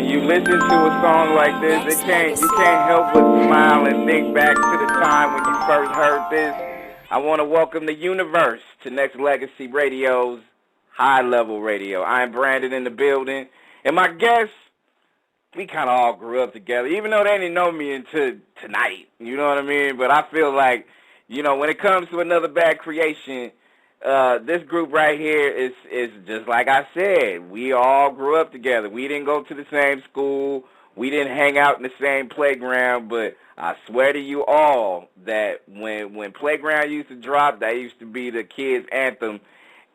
when you listen to a song like this, you can't help but smile and think back to the time when you first heard this. I want to welcome the universe to Nexxlegacy Radio's High Level Radio. I am Brandon in the building, and my guests, we kind of all grew up together, even though they didn't know me until tonight. You know what I mean? But I feel like, when it comes to Another Bad Creation, this group right here is just like I said. We all grew up together. We didn't go to the same school. We didn't hang out in the same playground. But I swear to you all that when Playground used to drop, that used to be the kids' anthem.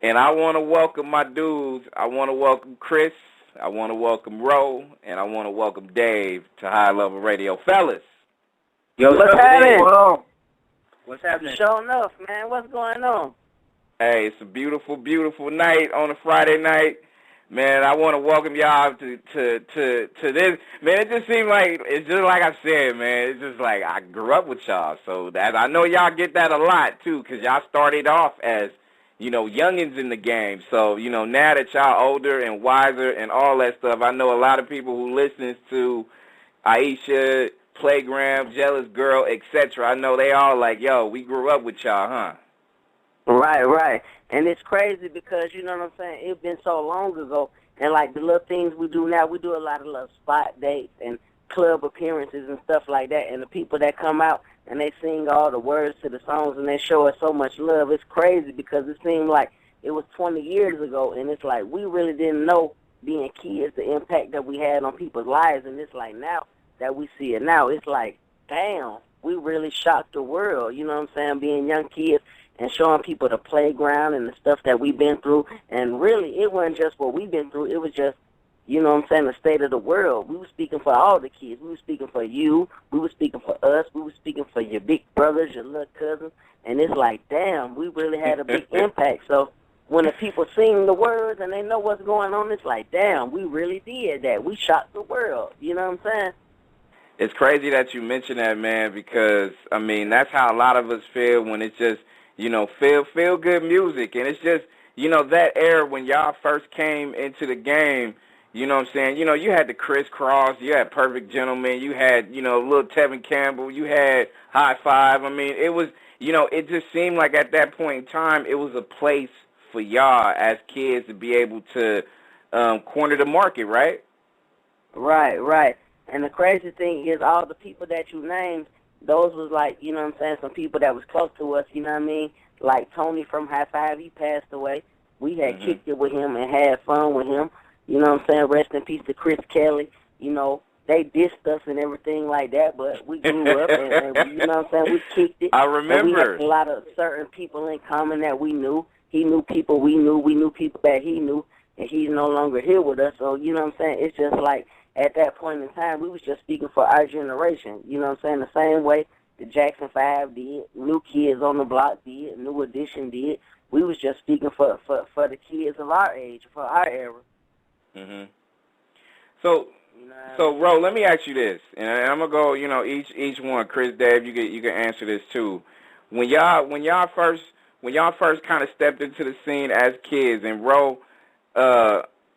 And I want to welcome my dudes. I want to welcome Chris. I want to welcome Ro. And I want to welcome Dave to High Level Radio. Fellas. Yo, what's happening? What's happening? Sure enough, man. What's going on? Hey, it's a beautiful, beautiful night on a Friday night. Man, I want to welcome y'all to this. Man, it just seems like, it's just like I said, man. It's just like I grew up with y'all. So that I know y'all get that a lot, too, because y'all started off as, youngins in the game. So, now that y'all older and wiser and all that stuff, I know a lot of people who listens to Aisha, Playground, Jealous Girl, etc. I know they all like, yo, we grew up with y'all, huh? Right. And it's crazy because, you know what I'm saying, it's been so long ago. And, like, the little things we do now, we do a lot of little spot dates and club appearances and stuff like that. And the people that come out and they sing all the words to the songs and they show us so much love, it's crazy because it seemed like it was 20 years ago. And it's like we really didn't know, being kids, the impact that we had on people's lives. And it's like now that we see it now, it's like, damn, we really shocked the world, you know what I'm saying, being young kids and showing people the playground and the stuff that we've been through. And really, it wasn't just what we've been through. It was just, you know what I'm saying, the state of the world. We were speaking for all the kids. We were speaking for you. We were speaking for us. We were speaking for your big brothers, your little cousins. And it's like, damn, we really had a big impact. So when the people sing the words and they know what's going on, it's like, damn, we really did that. We shocked the world. You know what I'm saying? It's crazy that you mention that, man, because, that's how a lot of us feel when it's just, feel good music. And it's just, that era when y'all first came into the game, you know what I'm saying? You had the Criss Cross, you had Perfect Gentleman, you had, little Tevin Campbell, you had High Five. It was, it just seemed like at that point in time, it was a place for y'all as kids to be able to corner the market, right? Right. And the crazy thing is all the people that you named, those was like, you know what I'm saying, some people that was close to us, you know what I mean? Like Tony from High Five, he passed away. We had kicked it with him and had fun with him. You know what I'm saying? Rest in peace to Chris Kelly. They dissed us and everything like that, but we grew up and you know what I'm saying? We kicked it. I remember. And we had a lot of certain people in common that we knew. He knew people we knew people that he knew, and he's no longer here with us. So, you know what I'm saying? It's just like, at that point in time, we was just speaking for our generation. You know what I'm saying? The same way the Jackson 5 did, New Kids on the Block did, New Edition did. We was just speaking for the kids of our age, for our era. So, Ro, let me ask you this, and I'm gonna go, each one. Chris, Dave, you can answer this too. When y'all first kind of stepped into the scene as kids, and Ro,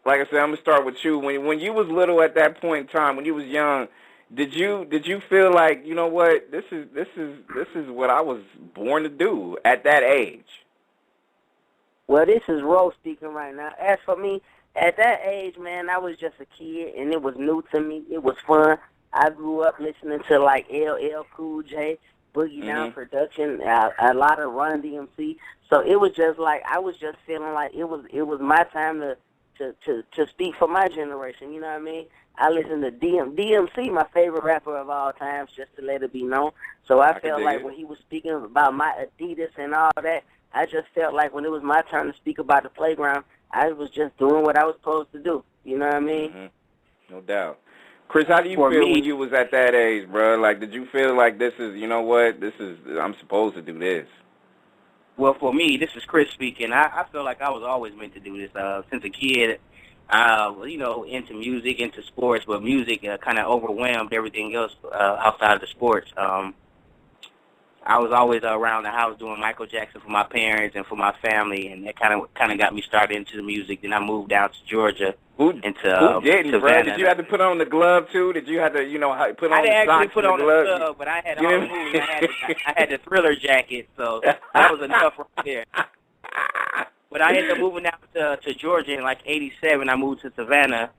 like I said, I'm gonna start with you. When you was little at that point in time, when you was young, did you feel like, you know what, this is what I was born to do at that age? Well, this is Ro speaking right now. As for me, at that age, man, I was just a kid, and it was new to me. It was fun. I grew up listening to like LL Cool J, Boogie Down Production, a lot of Run DMC. So it was just like I was just feeling like it was my time to speak for my generation, you know what I mean? I listen to DMC, my favorite rapper of all time, just to let it be known. So I felt like when he was speaking about my Adidas and all that, I just felt like when it was my turn to speak about the playground, I was just doing what I was supposed to do, you know what I mean? No doubt. Chris, how do you feel when you was at that age, bro? Like, did you feel like this is, I'm supposed to do this? Well, for me, this is Chris speaking. I feel like I was always meant to do this since a kid. Into music, into sports, but music kind of overwhelmed everything else outside of the sports. I was always around the house doing Michael Jackson for my parents and for my family, and that kind of got me started into the music. Then I moved down to Georgia. Who didn't, bro? Did you have to put on the glove too? Did you have to, put on the socks and the glove? I didn't actually put on the glove, but I had all the moves. I had the Thriller jacket, so that was enough right there. But I ended up moving out to Georgia in like '87. I moved to Savannah,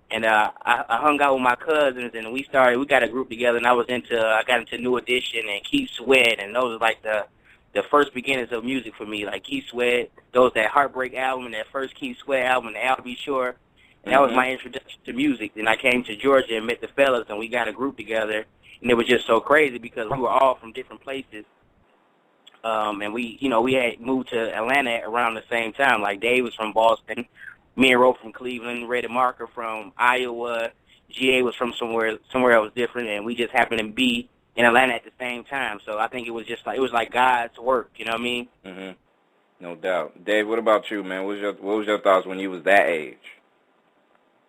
and I hung out with my cousins, and we got a group together, and I got into New Edition and Keith Sweat, and those are like the first beginnings of music for me, like Keith Sweat, that Heartbreak album, and that first Keith Sweat album, the I'll Be Sure. And that was my introduction to music. Then I came to Georgia and met the fellas, and we got a group together. And it was just so crazy because we were all from different places. And we had moved to Atlanta around the same time. Like Dave was from Boston, me and Ro from Cleveland, Ray DeMarco from Iowa, GA was from somewhere else different, and we just happened to be in Atlanta at the same time. So I think it was like God's work. You know what I mean? Mhm. No doubt. Dave, what about you, man? What was your thoughts when you was that age?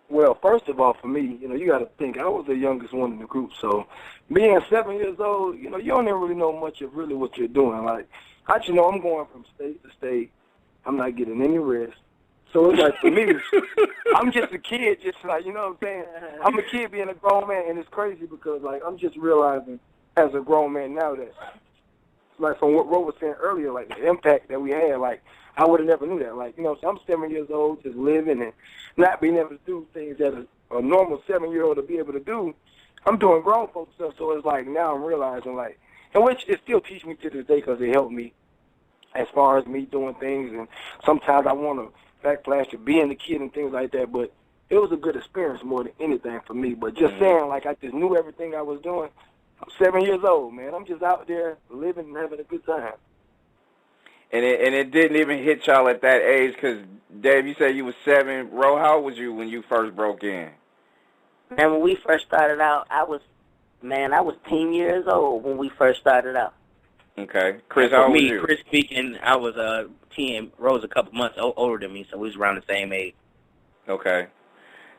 Well, first of all, for me, you got to think, I was the youngest one in the group, so being 7 years old, you don't even really know much of really what you're doing. Like, I'm going from state to state. I'm not getting any rest. So it's like, for me, I'm just a kid, just like, you know what I'm saying? I'm a kid being a grown man, and it's crazy because, like, I'm just realizing as a grown man now that, like, from what Ro was saying earlier, like, the impact that we had, like, I would have never knew that. Like, so I'm 7 years old, just living and not being able to do things that a normal 7-year-old would be able to do. I'm doing grown folks stuff, so it's like now I'm realizing, like, and which it still teaches me to this day because it helped me as far as me doing things. And sometimes I want to backflash to being a kid and things like that, but it was a good experience more than anything for me. But just saying, like, I just knew everything I was doing. I'm 7 years old, man. I'm just out there living and having a good time. And it didn't even hit y'all at that age because, Dave, you said you was 7. Ro, how old was you when you first broke in? Man, when we first started out, I was 10 years old when we first started out. Okay. Chris, how old was you? Chris speaking, I was 10. Ro's a couple months older than me, so we was around the same age. Okay.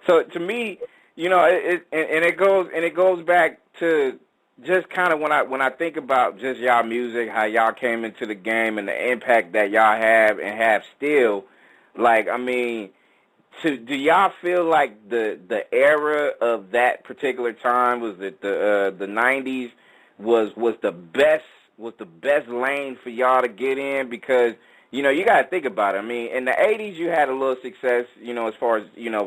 So to me, it goes back to just kind of when I think about just y'all music, how y'all came into the game and the impact that y'all have and have still, like, I mean, do y'all feel like the era of that particular time was that the 90s was the best lane for y'all to get in? Because you got to think about it. I mean, in the 80s you had a little success, as far as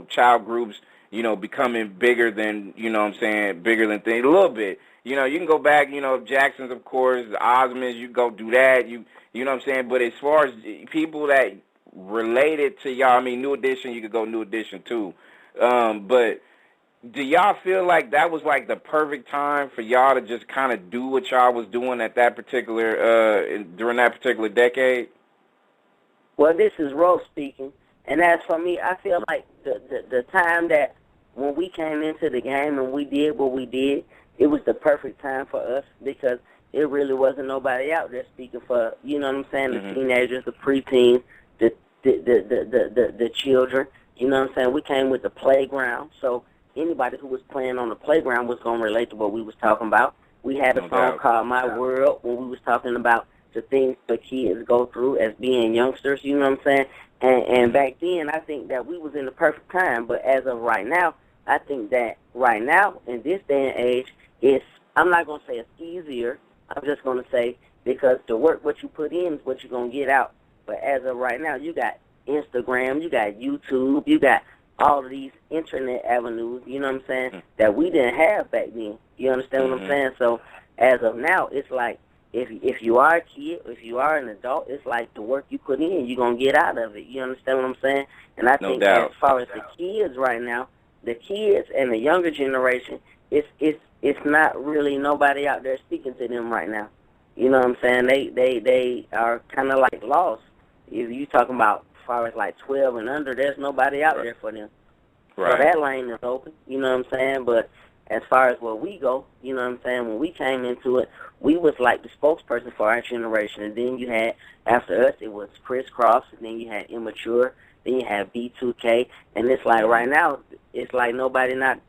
child groups, becoming bigger than bigger than things a little bit. You can go back, Jackson's, of course, Osmonds, you go do that, you know what I'm saying? But as far as people that related to y'all, I mean, New Edition, you could go New Edition too. But do y'all feel like that was like the perfect time for y'all to just kind of do what y'all was doing at that particular, during that particular decade? Well, this is Rose speaking, and as for me, I feel like the time that when we came into the game and we did what we did, it was the perfect time for us because it really wasn't nobody out there speaking for, you know what I'm saying, the teenagers, the preteens, the children, you know what I'm saying. We came with the playground, so anybody who was playing on the playground was going to relate to what we was talking about. We had a song called My World when we was talking about the things the kids go through as being youngsters, you know what I'm saying. And back then, I think that we was in the perfect time, but as of right now, I think that right now, in this day and age, I'm not going to say it's easier. I'm just going to say because the work, what you put in is what you're going to get out. But as of right now, you got Instagram, you got YouTube, you got all of these internet avenues, you know what I'm saying, that we didn't have back then. You understand what I'm saying? So as of now, it's like if you are a kid, if you are an adult, it's like the work you put in, you're going to get out of it. You understand what I'm saying? And I think as far as the kids right now, the kids and the younger generation, it's not really nobody out there speaking to them right now. You know what I'm saying? They are kind of like lost. If you talking about as far as like 12 and under, there's nobody out there for them. Right. So that lane is open. You know what I'm saying? But as far as where we go, you know what I'm saying, when we came into it, we was like the spokesperson for our generation. And then you had, after us, it was Criss Cross, and then you had Immature, then you had B2K, and it's like right now, it's like nobody not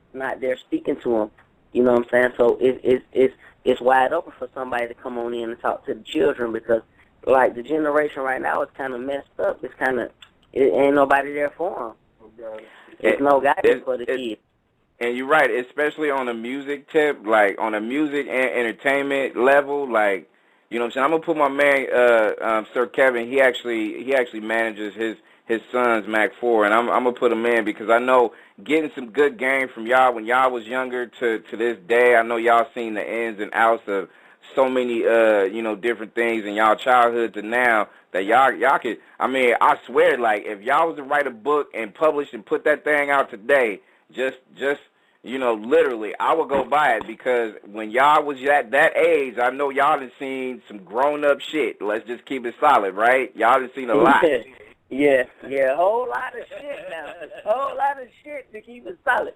there speaking to them. You know what I'm saying? So it's it's wide open for somebody to come on in and talk to the children because, like, the generation right now is kind of messed up. It ain't nobody there for them. There's no guidance for the kids. And you're right, especially on a music tip, like on a music and entertainment level, like, you know what I'm saying? I'm gonna put my man, Sir Kevin. He actually manages his son's Mac 4, and I'm gonna put him in because I know getting some good game from y'all when y'all was younger to this day. I know y'all seen the ins and outs of so many different things in y'all childhood to now that y'all could. I mean, I swear, like if y'all was to write a book and publish and put that thing out today, just literally, I would go buy it because when y'all was at that age, I know y'all done seen some grown-up shit. Let's just keep it solid, right? Y'all done seen a lot. Yeah, a whole lot of shit now. A whole lot of shit to keep it solid.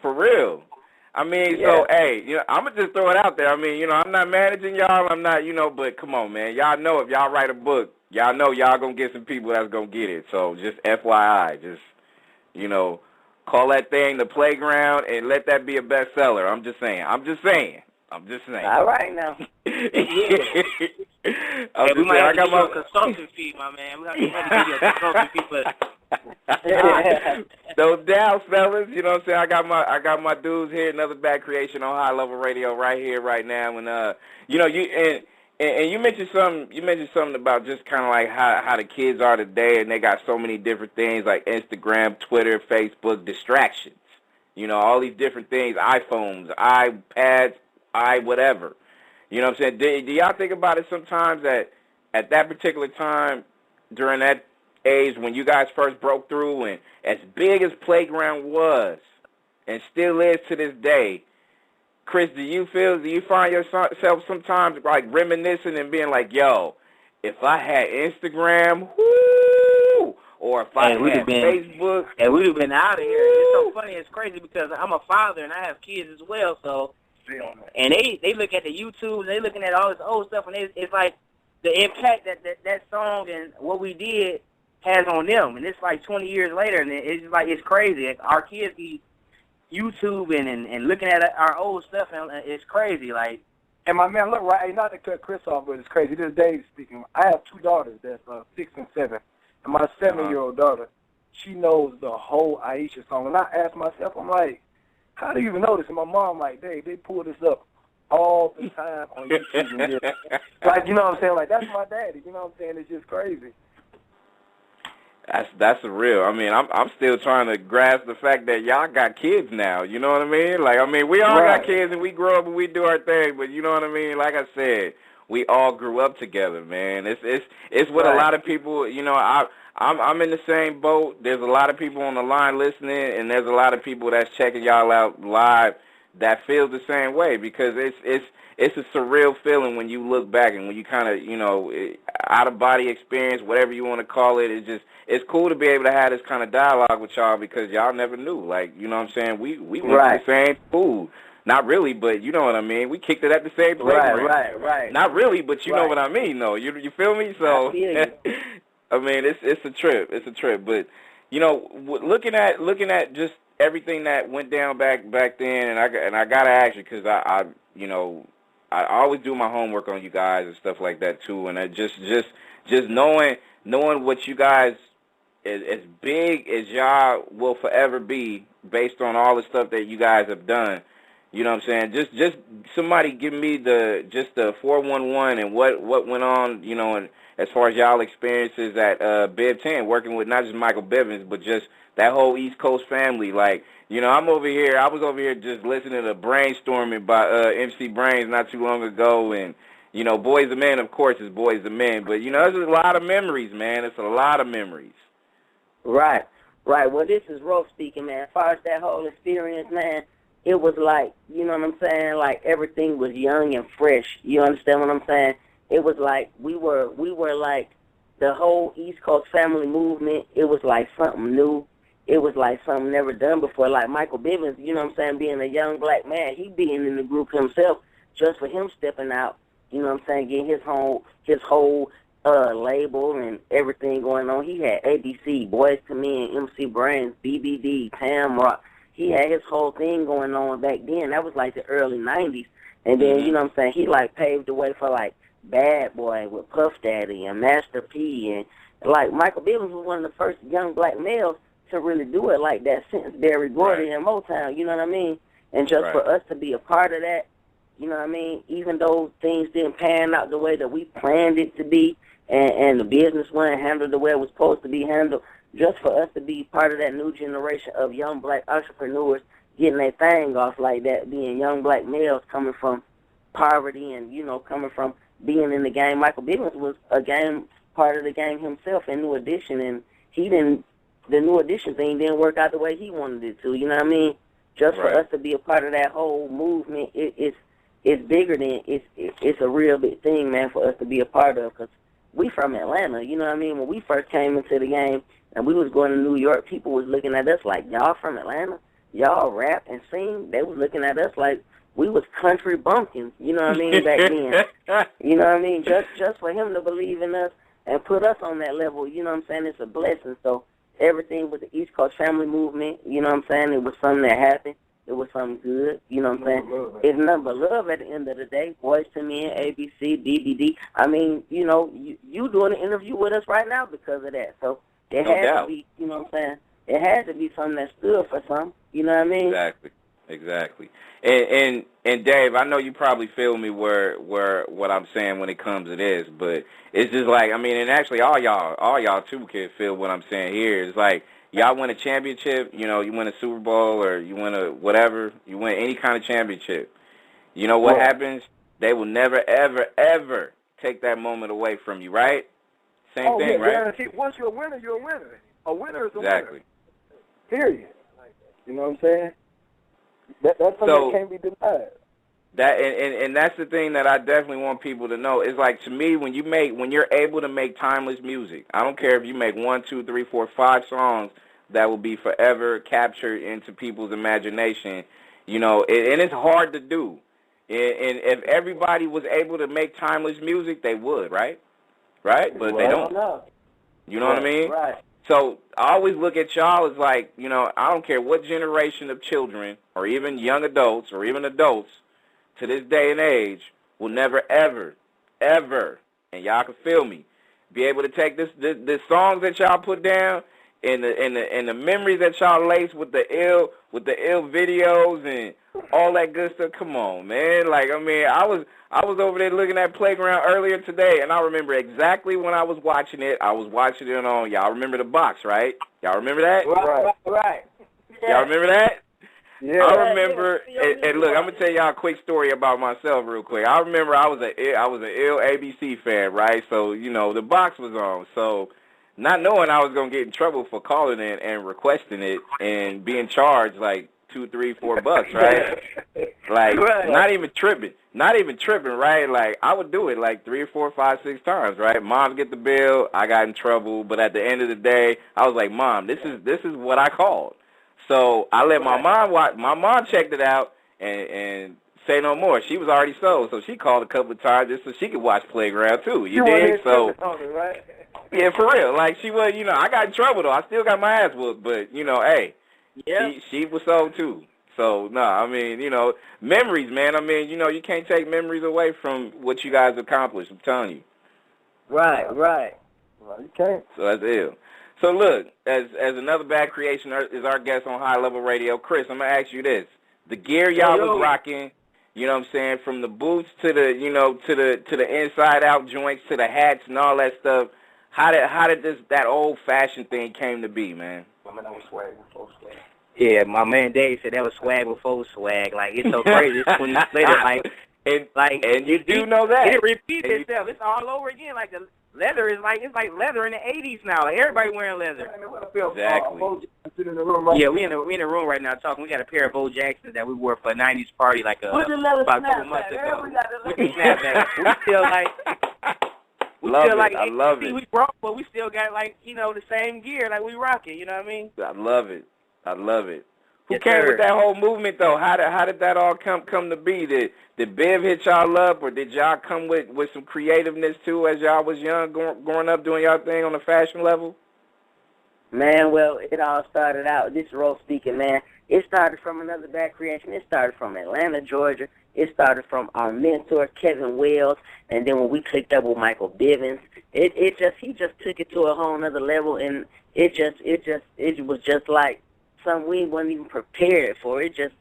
For real. I mean, So, hey, I'm going to just throw it out there. I mean, I'm not managing y'all. I'm not, but come on, man. Y'all know if y'all write a book, y'all know y'all going to get some people that's going to get it. So just FYI, just, call that thing the playground and let that be a bestseller. I'm just saying. All right now. We might have to give you a consulting fee, my man. We have to give you a consulting fee, No doubt, fellas. You know what I'm saying? I got my dudes here, another Bad Creation on High Level Radio right here, right now. And you mentioned something about just kind of like how the kids are today, and they got so many different things like Instagram, Twitter, Facebook, distractions. All these different things, iPhones, iPads, whatever. You know what I'm saying? Do y'all think about it sometimes that at that particular time during that age when you guys first broke through and as big as Playground was and still is to this day, Chris, do you find yourself sometimes like reminiscing and being like, yo, if I had Instagram, whoo, or if I had Facebook. And we'd have been out of here. It's so funny, it's crazy because I'm a father and I have kids as well, so and they look at the YouTube, they looking at all this old stuff, and it's like the impact that song and what we did has on them, and it's like 20 years later, and it's like it's crazy. Our kids be YouTubing and looking at our old stuff, and it's crazy. Like, and my man, look, right, not to cut Chris off, but it's crazy. This is Dave speaking. I have two daughters that's 6 and 7, and my 7-year-old daughter, she knows the whole Aisha song, and I ask myself, I'm like, how do you even know this? And my mom, like, they pull this up all the time on YouTube. Like, you know what I'm saying? Like, that's my daddy. You know what I'm saying? It's just crazy. That's real. I mean, I'm still trying to grasp the fact that y'all got kids now. You know what I mean? Like, I mean, we all got kids and we grow up and we do our thing. But you know what I mean? Like I said, we all grew up together, man. It's what a lot of people. I'm in the same boat. There's a lot of people on the line listening, and there's a lot of people that's checking y'all out live that feel the same way because it's a surreal feeling when you look back and when you kind of, out of body experience, whatever you want to call it. It's cool to be able to have this kind of dialogue with y'all because y'all never knew. Like, you know what I'm saying? We went to the same school. Not really, but you know what I mean. We kicked it at the same playground. Right. Not really, but you know what I mean, though. You feel me? So, I mean, it's a trip. It's a trip. But, looking at just everything that went down back then, and I gotta ask you because I always do my homework on you guys and stuff like that too, and I just knowing what you guys as big as y'all will forever be based on all the stuff that you guys have done. You know what I'm saying? Just somebody give me the 411 and what went on, and as far as y'all experiences at Bib 10, working with not just Michael Bivens, but just that whole East Coast family. Like, I was over here just listening to Brainstorming by MC Brains not too long ago, and, Boys and Men, of course, is Boys and Men, but, there's a lot of memories, man. It's a lot of memories. Right. Well, this is Rolf speaking, man. As far as that whole experience, man, it was like, you know what I'm saying, like everything was young and fresh. You understand what I'm saying? It was like we were like the whole East Coast family movement. It was like something new. It was like something never done before. Like Michael Bivens, you know what I'm saying, being a young black man, he being in the group himself, just for him stepping out, you know what I'm saying, getting his whole label and everything going on. He had ABC, Boys to Men, MC Brains, BBD, Tam Rock. he had his whole thing going on back then. That was like the early 90s. And then, you know what I'm saying, he like paved the way for like Bad Boy with Puff Daddy and Master P. And like Michael Bivins was one of the first young black males to really do it like that since Berry Gordy and Motown, you know what I mean? And just for us to be a part of that, you know what I mean, even though things didn't pan out the way that we planned it to be and the business wasn't handled the way it was supposed to be handled, just for us to be part of that new generation of young black entrepreneurs getting their thing off like that, being young black males coming from poverty and, you know, coming from being in the game. Michael Bivins was part of the game himself in New Edition, and the New Edition thing didn't work out the way he wanted it to, you know what I mean? Just for us to be a part of that whole movement, it's bigger than, it's a real big thing, man, for us to be a part of, because we from Atlanta, you know what I mean? When we first came into the game and we was going to New York, people was looking at us like, y'all from Atlanta? Y'all rap and sing? They was looking at us like we was country bumpkins, you know what I mean, back then. You know what I mean? Just for him to believe in us and put us on that level, you know what I'm saying, it's a blessing. So everything with the East Coast family movement, you know what I'm saying, it was something that happened. It was something good, you know what I'm saying? It's nothing but love at the end of the day. Boys to Men, ABC, DBD. I mean, you know, you doing an interview with us right now because of that. So it had to be, you know what I'm saying? It had to be something that stood for something, you know what I mean? Exactly. And Dave, I know you probably feel me where what I'm saying when it comes to this, but it's just like, I mean, and actually all y'all too can feel what I'm saying here. It's like, y'all win a championship, you know, you win a Super Bowl or you win a whatever, you win any kind of championship. You know what happens? They will never, ever, ever take that moment away from you, right? Same thing, right? Yeah. Once you're a winner, you're a winner. A winner is a winner. Period. You know what I'm saying? That's something that can't be denied. That and that's the thing that I definitely want people to know. It's like, to me, when you're able to make timeless music, I don't care if you make 1, 2, 3, 4, 5 songs that will be forever captured into people's imagination, you know, and it's hard to do. And if everybody was able to make timeless music, they would, right? Right? But they don't. You know what I mean? Right. So I always look at y'all as like, you know, I don't care what generation of children or even young adults or even adults to this day and age will never, ever, ever, and y'all can feel me, be able to take this songs that y'all put down and the memories that y'all lace with the ill videos and all that good stuff. Come on, man. Like, I mean, I was over there looking at Playground earlier today, and I remember exactly when I was watching it. I was watching it on, y'all remember the box, right? Y'all remember that? Right. Y'all remember that? Yeah. I remember, and look, I'm gonna tell y'all a quick story about myself real quick. I remember I was an ill ABC fan, right? So, you know, the box was on. So, not knowing I was gonna get in trouble for calling it and requesting it and being charged like $2, $3, $4, right? Like, not even tripping, right? Like, I would do it like 3 or 4, 5, 6 times, right? Mom get the bill, I got in trouble, but at the end of the day, I was like, Mom, this is what I called. So I let my mom watch. My mom checked it out and say no more. She was already sold, so she called a couple of times just so she could watch Playground too. You dig? So yeah, for real. Like, she was, you know, I got in trouble though. I still got my ass whooped, but you know, hey, she was sold too. So no, I mean, you know, memories, man. I mean, you know, you can't take memories away from what you guys accomplished. I'm telling you. Right. Well, you can't. So that's ill. So look, as another bad creation is our guest on High Level Radio, Chris, I'm gonna ask you this: the gear y'all was rocking, you know what I'm saying, from the boots to the, you know, to the inside out joints to the hats and all that stuff. How did that old fashioned thing came to be, man? I mean, that was swag before swag. Yeah, my man Dave said that was swag before swag. Like, it's so crazy. It's when you say that, and you do know that it repeats itself. It's all over again. Like, the leather is like, it's like leather in the 80s now. Like, everybody wearing leather. Exactly. Yeah, we in a room right now talking. We got a pair of Bo Jacksons that we wore for a 90s party like about a couple months ago. With the snapback. We still like I love it. We broke, but we still got, like, you know, the same gear. Like, we rock it. You know what I mean? I love it. Who came with that whole movement though? How did that all come to be? Did Bev hit y'all up, or did y'all come with some creativeness too as y'all was young, growing up, doing y'all thing on the fashion level? Man, well, it all started out, this is Rose speaking, man. It started from another bad creation. It started from Atlanta, Georgia. It started from our mentor, Kevin Wells, and then when we clicked up with Michael Bivens, he just took it to a whole nother level, and it was just like something we wasn't even prepared for. It just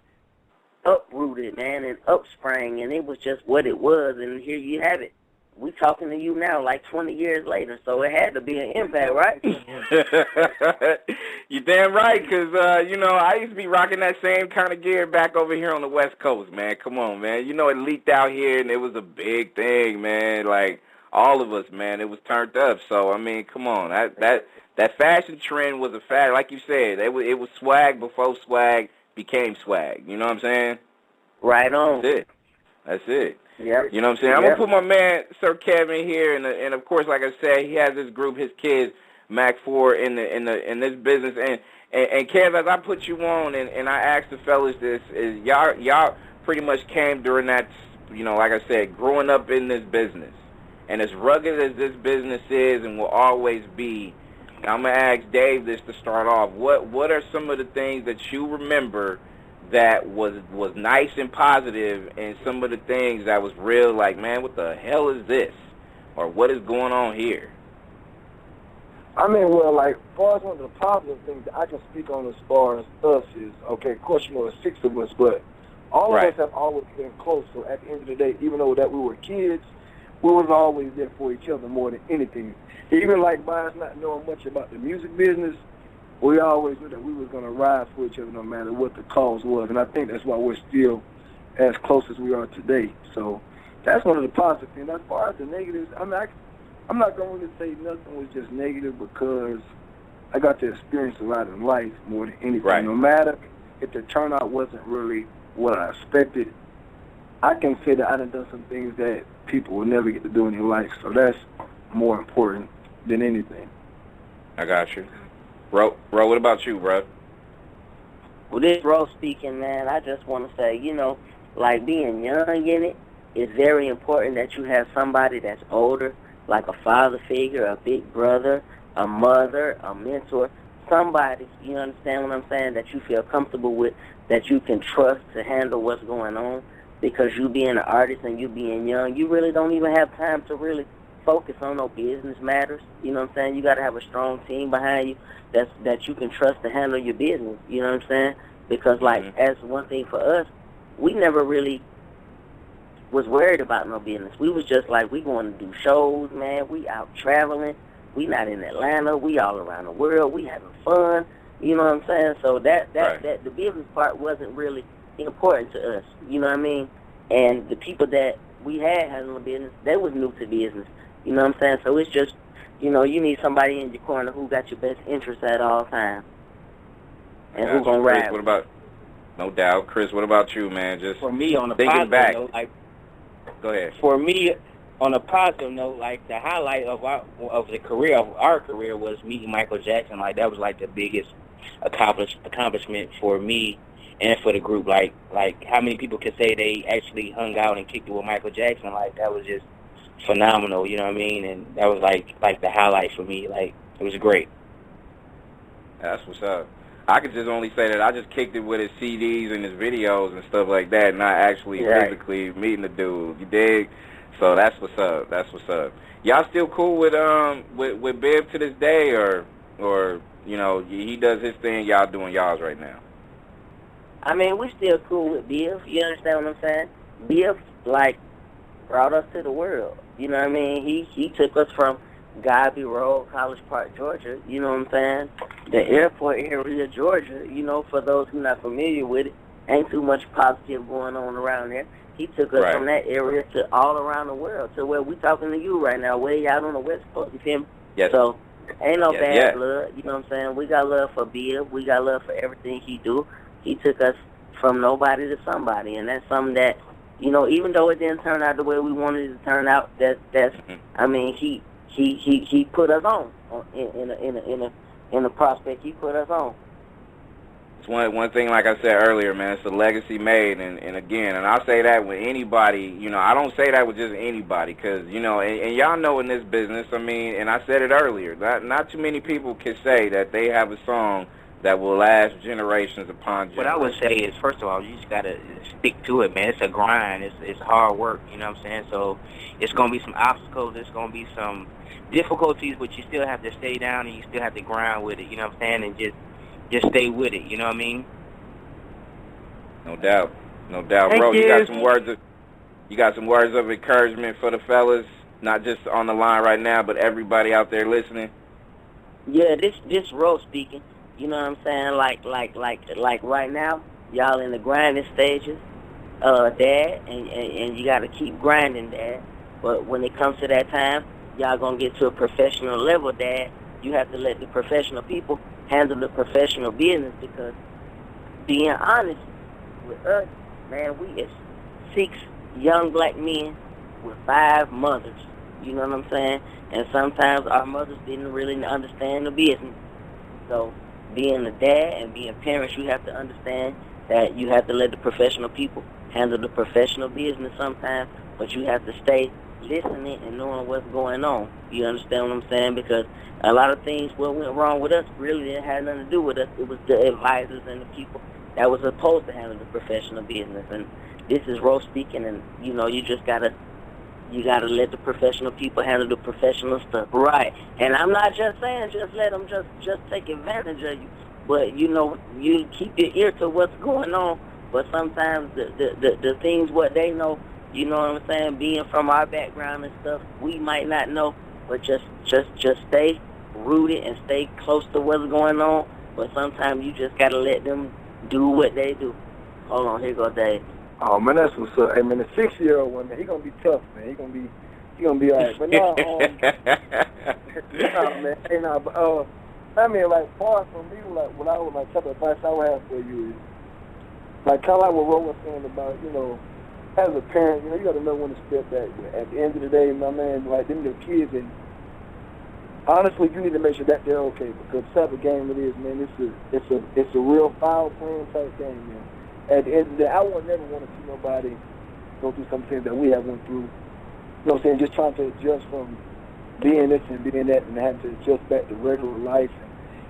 uprooted, man, and upsprang, and it was just what it was, and here you have it. We talking to you now like 20 years later, so it had to be an impact, right? You're damn right, because, I used to be rocking that same kind of gear back over here on the West Coast, man. Come on, man. You know, it leaked out here, and it was a big thing, man. Like, all of us, man, it was turned up. So, I mean, come on. That fashion trend was a fact. Like you said, it was swag before swag became swag. You know what I'm saying? Right on. That's it. Yep. You know what I'm saying? I'm going to put my man, Sir Kevin, here, and of course, like I said, he has this group, his kids, Mac 4, in this business. And Kev, as I put you on, and I asked the fellas this, is y'all pretty much came during that, like I said, growing up in this business. And as rugged as this business is and will always be, I'm going to ask Dave this to start off. What are some of the things that you remember that was nice and positive, and some of the things that was real, like, man, what the hell is this? Or what is going on here? I mean, well, like, as far as one of the positive things that I can speak on as far as us is, okay, of course, there's 6 of us, but all of us have always been close. So at the end of the day, even though that we were kids, we was always there for each other more than anything. Even like by us not knowing much about the music business, we always knew that we was going to ride for each other no matter what the cause was. And I think that's why we're still as close as we are today. So that's one of the positive things. As far as the negatives, I'm not going to really say nothing was just negative, because I got to experience a lot in life more than anything. Right. No matter if the turnout wasn't really what I expected, I can say that I done some things that people will never get to do in their life. So that's more important than anything. I got you. Bro, what about you, bro? Well, this bro speaking, man, I just want to say, like being young in it is very important that you have somebody that's older, like a father figure, a big brother, a mother, a mentor, somebody, you understand what I'm saying, that you feel comfortable with, that you can trust to handle what's going on. Because you being an artist and you being young, you really don't even have time to really focus on no business matters. You know what I'm saying? You got to have a strong team behind you that you can trust to handle your business. You know what I'm saying? Because, like, as one thing for us, we never really was worried about no business. We was just like, we going to do shows, man. We out traveling. We not in Atlanta. We all around the world. We having fun. You know what I'm saying? So that the business part wasn't really important to us, you know what I mean? And the people that we had handling business, they was new to business, you know what I'm saying? So it's just, you need somebody in your corner who got your best interests at all times, and who's gonna ride. Chris, what about? No doubt, Chris. What about you, man? Just for me, on a thinking positive back. note, like, go ahead. For me, on a positive note, like the highlight of our career was meeting Michael Jackson. Like that was like the biggest accomplishment for me and for the group. Like how many people could say they actually hung out and kicked it with Michael Jackson? Like that was just phenomenal, you know what I mean? And that was like the highlight for me. Like it was great. That's what's up. I could just only say that I just kicked it with his CDs and his videos and stuff like that, not actually physically meeting the dude. You dig? So that's what's up. That's what's up. Y'all still cool with Biv to this day, or he does his thing, y'all doing y'all's right now? I mean, we still cool with Biv. You understand what I'm saying? Biv, like, brought us to the world. You know what I mean? He took us from Gobby Road, College Park, Georgia. You know what I'm saying? The airport area, Georgia. For those who not familiar with it, ain't too much positive going on around there. He took us from that area to all around the world, to where we talking to you right now, way out on the West Coast. You feel me? Yes. So ain't no bad blood. You know what I'm saying? We got love for Biv. We got love for everything he do. He took us from nobody to somebody, and that's something that, even though it didn't turn out the way we wanted it to turn out, I mean, he put us on in a prospect. He put us on. It's one thing, like I said earlier, man, it's a legacy made, and again, and I'll say that with anybody, I don't say that with just anybody, because, and y'all know in this business, I mean, and I said it earlier, not too many people can say that they have a song that will last generations upon generations. What I would say is, first of all, you just gotta stick to it, man. It's a grind. It's hard work. You know what I'm saying? So it's gonna be some obstacles. It's gonna be some difficulties, but you still have to stay down and you still have to grind with it. You know what I'm saying? And just stay with it. You know what I mean? No doubt, no doubt, Thank bro. you. You got some words of encouragement for the fellas, not just on the line right now, but everybody out there listening. Yeah, this Ro speaking. You know what I'm saying? Like right now, y'all in the grinding stages, Dad, and you got to keep grinding, Dad. But when it comes to that time, y'all gonna get to a professional level, Dad. You have to let the professional people handle the professional business, because being honest with us, man, we is 6 young black men with 5 mothers. You know what I'm saying? And sometimes our mothers didn't really understand the business. So being a dad and being parents, you have to understand that you have to let the professional people handle the professional business sometimes, but you have to stay listening and knowing what's going on. You understand what I'm saying? Because a lot of things, what went wrong with us, really didn't have nothing to do with us. It was the advisors and the people that was supposed to handle the professional business. And this is Rose speaking, and you know, you gotta let the professional people handle the professional stuff. Right. And I'm not just saying just let them just take advantage of you, but you know, you keep your ear to what's going on. But sometimes the things what they know, you know what I'm saying, being from our background and stuff, we might not know, but just stay rooted and stay close to what's going on. But sometimes you just gotta let them do what they do. Hold on, here goes Dave. Oh man, that's what's up. Hey man, the 6-year-old one, man, he gonna be tough, man. He gonna be alright. But no, man, hey, no, but I mean, like, far from me, like, what I would like, type of advice I would have for you is, like, kind of like what Ro was saying about, you know, as a parent, you know, you got to know when to step back. But at the end of the day, my man, like, them your kids, and honestly, you need to make sure that they're okay, because the type of game it is, man, it's a real foul playing type game, man. At the end of the day, I would never want to see nobody go through some things that we have went through. You know what I'm saying? Just trying to adjust from being this and being that and having to adjust back to regular life.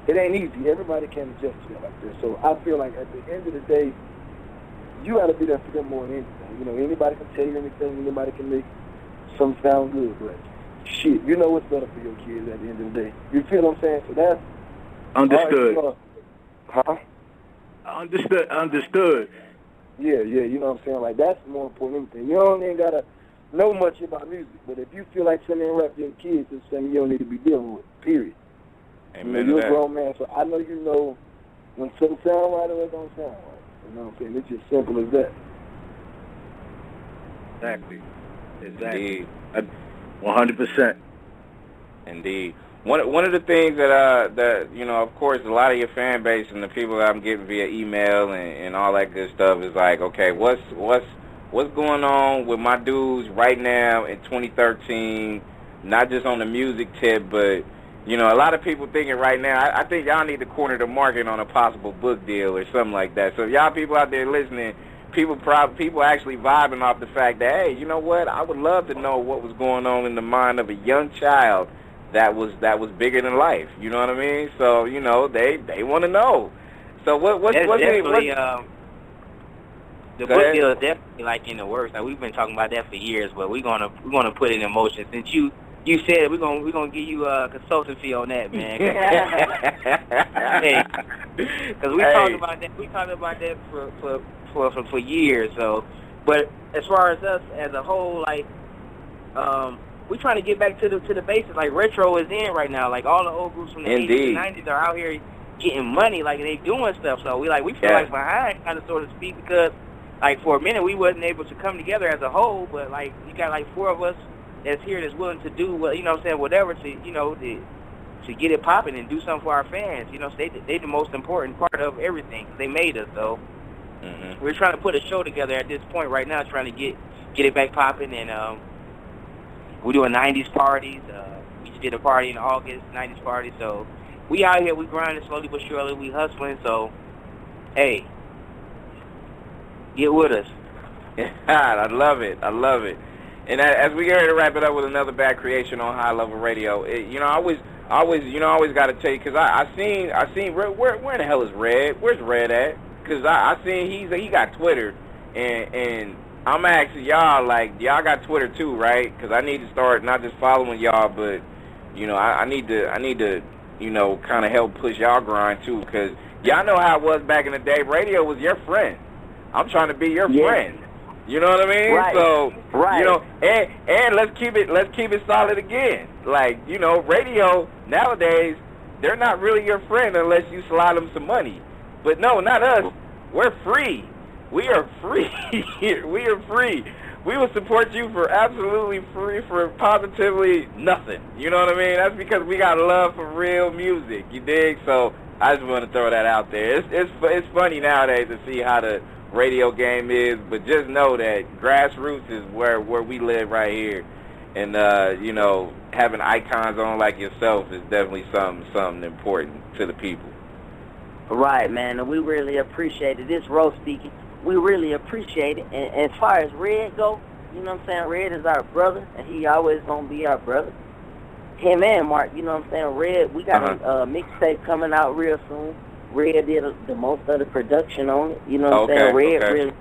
It ain't easy. Everybody can't adjust to it like this. So I feel like at the end of the day, you got to be there for them more than anything. You know, anybody can tell you anything. Anybody can make something sound good. But shit, you know what's better for your kids at the end of the day. You feel what I'm saying? So that's... Understood. Huh? Understood. Yeah, you know what I'm saying? Like, that's more important than anything. You don't even got to know much about music, but if you feel like sending rap to your kids, it's something you don't need to be dealing with, period. Amen. You're a grown man, so I know you know when something sound right or it don't sound right. You know what I'm saying? It's just simple as that. Exactly. Indeed. 100%. Indeed. One of the things that you know, of course, a lot of your fan base and the people that I'm getting via email and all that good stuff is like, okay, what's going on with my dudes right now in 2013? Not just on the music tip, but you know, a lot of people thinking right now. I think y'all need to corner the market on a possible book deal or something like that. So y'all people out there listening, people actually vibing off the fact that, hey, you know what? I would love to know what was going on in the mind of a young child that was bigger than life. You know what I mean? So you know, they want to know. So what's the book deal is definitely like in the works. Like, we've been talking about that for years, but we're gonna put it in motion. Since you said it, we're gonna give you a consulting fee on that, man. Because we talked about that. We talked about that for years. So, but as far as us as a whole, like, we're trying to get back to the basics. Like, retro is in right now. Like, all the old groups from the 80s and 90s are out here getting money. Like, they doing stuff. So we feel like behind, kind of, so to speak, because like for a minute we wasn't able to come together as a whole. But like, you got like 4 of us that's here that's willing to do what, you know what I'm saying, whatever to, you know, to get it popping and do something for our fans. You know, so they the most important part of everything. They made us. So we're trying to put a show together at this point right now, trying to get it back popping. And we're doing 90s parties. We just did a party in August, 90s party. So we out here, we grinding slowly but surely, we hustling. So, hey, get with us. I love it. And as we get ready to wrap it up with another bad creation on High Level Radio, you know, I always got to tell you, because I seen where in the hell is Red? Where's Red at? Because I seen he got Twitter, and I'm asking y'all, like, y'all got Twitter too, right? Because I need to start not just following y'all, but I need to kind of help push y'all grind too, because y'all know how it was back in the day. Radio was your friend. I'm trying to be your friend. You know what I mean? Right. So, right. And let's keep it solid again. Like, radio nowadays, they're not really your friend unless you slide them some money. But no, not us. We're free. We are free. We are free. We will support you for absolutely free, for positively nothing. You know what I mean? That's because we got love for real music. You dig? So I just want to throw that out there. It's funny nowadays to see how the radio game is, but just know that grassroots is where we live right here, and having icons on like yourself is definitely something important to the people. Right, man, and we really appreciate it. This Rose speaking, we really appreciate it. And as far as Red go, you know what I'm saying, Red is our brother, and he always gonna be our brother. Him and Mark, you know what I'm saying, Red, we got a mixtape coming out real soon. Red did the most of the production on it. You know what I'm saying? Red really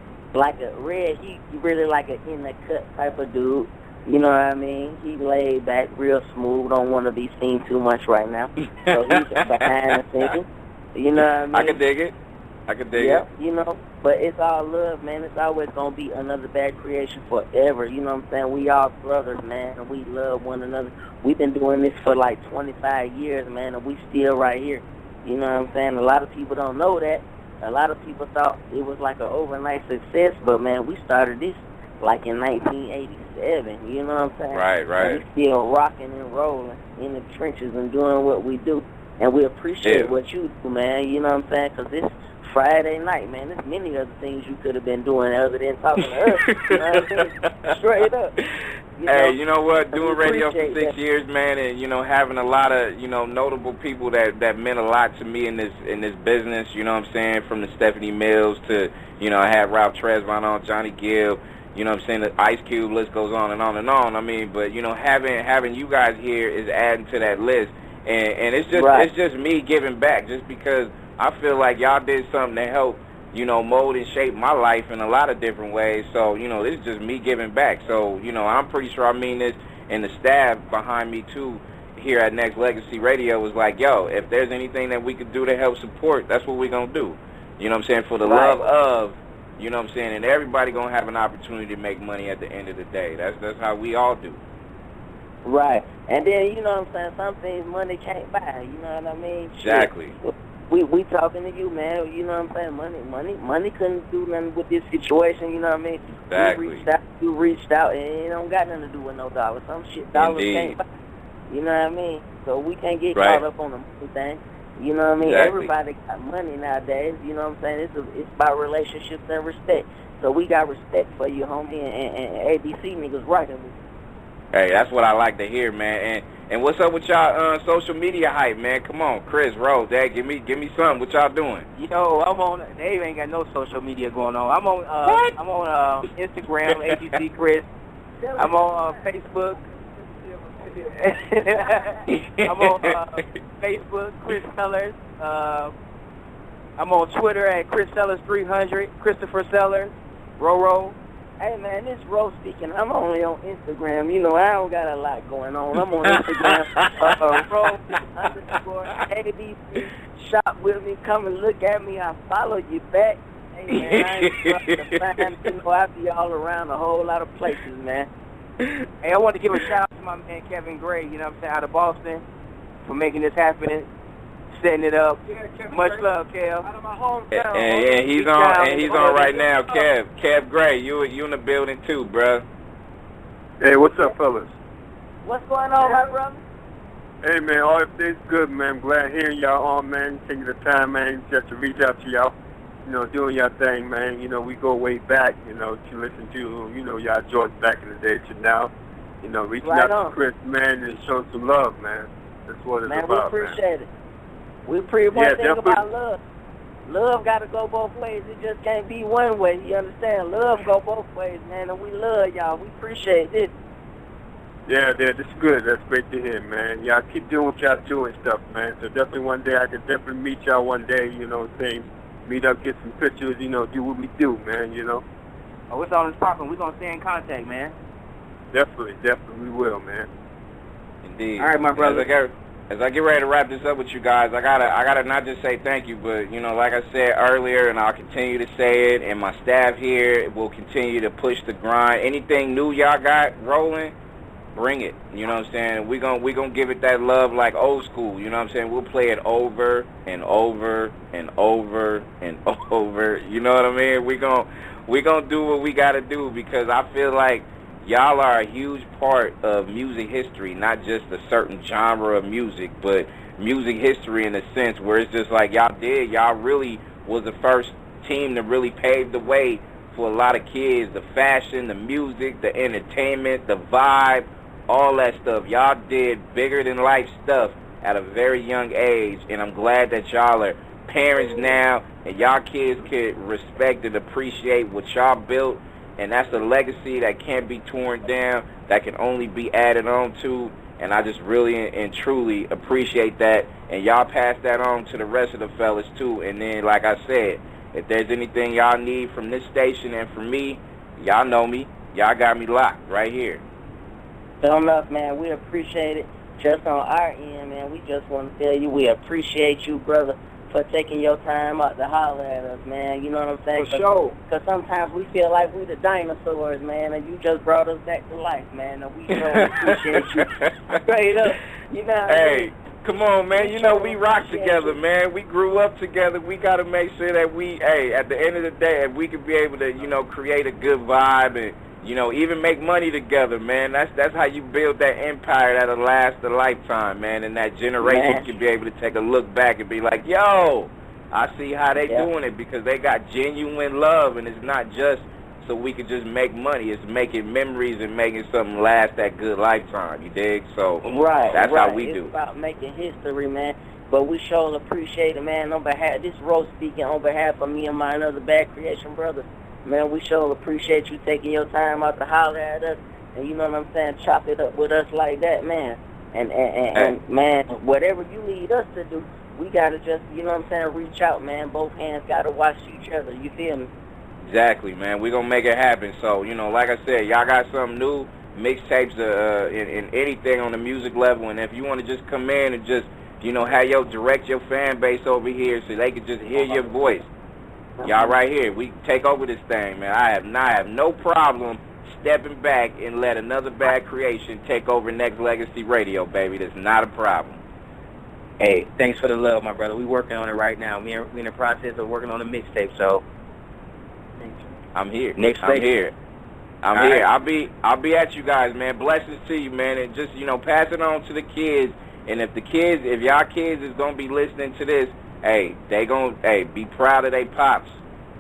he really like a in the cut type of dude. You know what I mean? He laid back, real smooth. Don't want to be seen too much right now. So he's behind the scenes. You know what I mean? I can dig it. Yep, but it's all love, man. It's always gonna be another bad creation forever. You know what I'm saying? We all brothers, man, and we love one another. We've been doing this for like 25 years, man, and we still right here. You know what I'm saying? A lot of people don't know that. A lot of people thought it was like an overnight success, but, man, we started this like in 1987. You know what I'm saying? Right. And we still rocking and rolling in the trenches and doing what we do. And we appreciate what you do, man. You know what I'm saying? Because it's Friday night, man. There's many other things you could have been doing other than talking to us. You know what I mean? Straight up. Hey, you know what? Doing radio for 6 years, man, and having a lot of notable people that meant a lot to me in this business. You know what I'm saying? From the Stephanie Mills to I had Ralph Tresvant on, Johnny Gill. You know what I'm saying? The Ice Cube list goes on and on and on. I mean, but having you guys here is adding to that list, and it's just me giving back, just because I feel like y'all did something to help mold and shape my life in a lot of different ways. So, this is just me giving back. So, I'm pretty sure I mean this, and the staff behind me, too, here at Nexxlegacy Radio was like, yo, if there's anything that we could do to help support, that's what we're going to do. You know what I'm saying? For the love of, you know what I'm saying? And everybody going to have an opportunity to make money at the end of the day. That's how we all do. Right. And then, you know what I'm saying, some things money can't buy. You know what I mean? Exactly. We talking to you, man. You know what I'm saying? Money couldn't do nothing with this situation. You know what I mean? Exactly. You reached out, and it don't got nothing to do with no dollars. Some shit dollars can't buy. You know what I mean? So we can't get caught up on the money thing. You know what I mean? Exactly. Everybody got money nowadays. You know what I'm saying? It's about relationships and respect. So we got respect for you, homie, and ABC niggas rocking with you. Hey, that's what I like to hear, man. And what's up with y'all social media hype, man? Come on, Chris, Rose, Dad, give me something. What y'all doing? I'm on. Dave ain't got no social media going on. I'm on Instagram, AGC Chris. I'm on Facebook. I'm on Facebook, Chris Sellers. I'm on Twitter at Chris Sellers 300, Christopher Sellers, Roro. Hey, man, this Rose speaking. I'm only on Instagram. I don't got a lot going on. I'm on Instagram. Rose_ABC. Shop with me. Come and look at me. I follow you back. Hey, man, I ain't trying to find, I be all around a whole lot of places, man. Hey, I want to give a shout out to my man Kevin Gray, you know what I'm saying, out of Boston, for making this happen, setting it up. Much love, Kev. Out of my hometown. And he's on right now, Kev Gray. You in the building too, bro. Hey, what's up, fellas? What's going on, my brother? Hey, man, all everything's good, man. I'm glad hearing y'all on, man. Taking the time, man, just to reach out to y'all. Doing your thing, man. We go way back, to listen to, y'all George back in the day to now. Reaching out to Chris, man, and showing some love, man. That's what it's about, man. We appreciate it. We pretty much think about love. Love got to go both ways. It just can't be one way. You understand? Love go both ways, man, and we love y'all. We appreciate this. Yeah, that's good. That's great to hear, man. Y'all keep doing what y'all doing stuff, man. So definitely one day I could definitely meet y'all one day, you know what I'm saying? Meet up, get some pictures, you know, do what we do, man, you know? Oh, it's on this popping. We're going to stay in contact, man. Definitely we will, man. Indeed. All right, my brother. As I get ready to wrap this up with you guys, I gotta not just say thank you, but, you know, like I said earlier, and I'll continue to say it, and my staff here will continue to push the grind. Anything new y'all got rolling, bring it. You know what I'm saying? We gonna give it that love like old school. You know what I'm saying? We'll play it over and over and over and over. You know what I mean? We gonna do what we gotta do, because I feel like y'all are a huge part of music history, not just a certain genre of music, but music history in a sense where it's just like y'all really was the first team to really pave the way for a lot of kids. The fashion, the music, the entertainment, the vibe, all that stuff. Y'all did bigger than life stuff at a very young age, and I'm glad that y'all are parents now, and y'all kids can respect and appreciate what y'all built. And that's a legacy that can't be torn down, that can only be added on to. And I just really and truly appreciate that. And y'all pass that on to the rest of the fellas, too. And then, like I said, if there's anything y'all need from this station and from me, y'all know me. Y'all got me locked right here. Fair enough, man. We appreciate it. Just on our end, man, we just want to tell you we appreciate you, brother, for taking your time out to holler at us, man. You know what I'm saying? For sure. Because sometimes we feel like we the dinosaurs, man, and you just brought us back to life, man. And we really appreciate you. Straight up. You know what I mean? Come on, man. You know, we rock together, man. We grew up together. We got to make sure that at the end of the day, if we could be able to, you know, create a good vibe and, you know, even make money together, man. That's how you build that empire that'll last a lifetime, man. And that generation can be able to take a look back and be like, yo, I see how they doing it, because they got genuine love, and it's not just so we can just make money. It's making memories and making something last that good lifetime, you dig? So that's how we do. It's about making history, man. But we sure appreciate it, man. On behalf, this Rose speaking on behalf of me and my other Bad Creation brothers. Man, we sure appreciate you taking your time out to holler at us, and you know what I'm saying, chop it up with us like that, man. And man, whatever you need us to do, we gotta just, you know what I'm saying, reach out, man. Both hands gotta watch each other. You feel me? Exactly, man. We gonna make it happen. So, you know, like I said, y'all got something new, mixtapes in anything on the music level, and if you want to just come in and just, you know, direct your fan base over here so they can just hear your voice. Y'all right here. We take over this thing, man. I have no problem stepping back and let another Bad Creation take over Nexxlegacy Radio, baby. That's not a problem. Hey, thanks for the love, my brother. We working on it right now. We in the process of working on the mixtape, so I'm here. I'm here. I'll be at you guys, man. Blessings to you, man. And just, you know, pass it on to the kids. And if y'all kids is gonna be listening to this, they gonna be proud of they pops.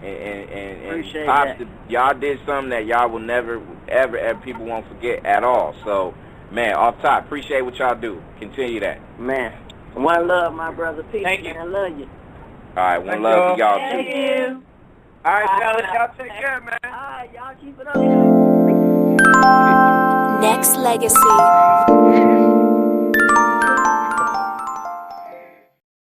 And pops, y'all did something that y'all will never ever people won't forget at all. So, man, off top, appreciate what y'all do. Continue that. Man, one love, my brother. Peace. Thank you. I love you. All right, one love to y'all too. Thank you. All right, fellas, y'all take care, man. All right, y'all keep it up. Nexxlegacy.